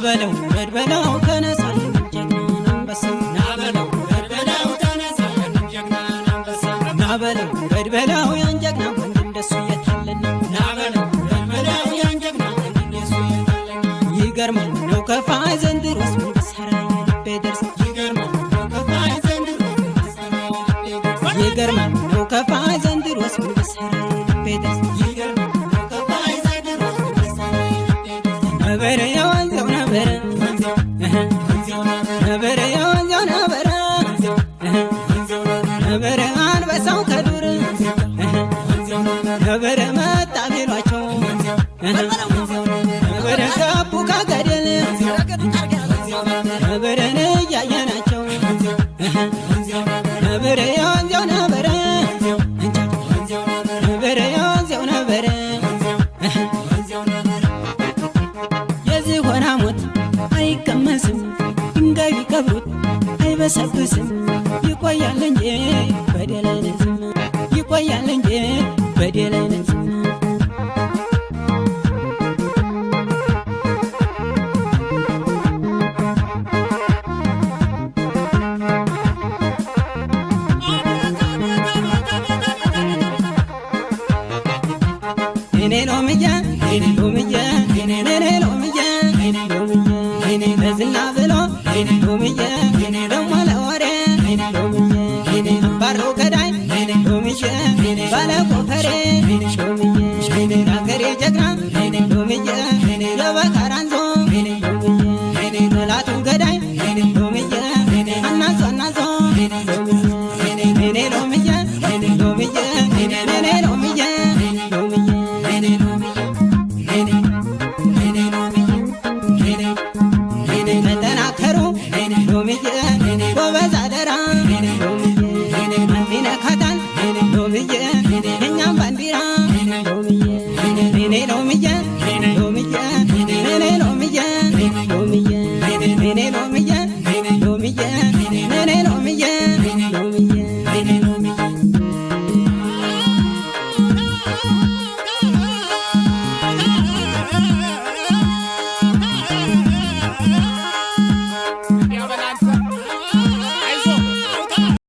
ናበለው በድበለው ተነሳልን ጀግናን አንበሳ ናበለው በድበለው ተነሳልን ጀግናን አንበሳ ናበለው በድበለው ያን ጀግና ወንድ እንደሱ የታለን ናበለው በድበለው ያን ጀግና ወንድ እንደሱ የታለን ይገርማል ነው ከፋይ ዘንድሮስ ምን ብሰራ የልቤ ደርስ ይገርማል ነው ከፋይ ዘንድሮስ ምን ብሰራ የልቤ ደርስ ይገርማል ነው ከፋይ ዘንድሮስ ምን ብሰራ የልቤ ደርስ ይገርማል ነው ከፋይ ዘንድሮስ ምን ብሰራ የልቤ ደርስ ነበረ የወንዘው ነበረ ነበረ የወንዘው ነበረ ነበረ አንበሳው ከዱር ነበረ መጣ ቢሏቸው ነበረ ገቡ ከገደል ነበረን እያየናቸው ነበረ የወንዘው ነበረ ነበረ የወንዘው ነበረ የዝሆን ሐሞት አይቀመስም ድንጋይ ቢቀብሩት አይበሰብስም ይቆያል እንጂ በደል አይነዝም ይቆያል እንጂ በደል አይነዝም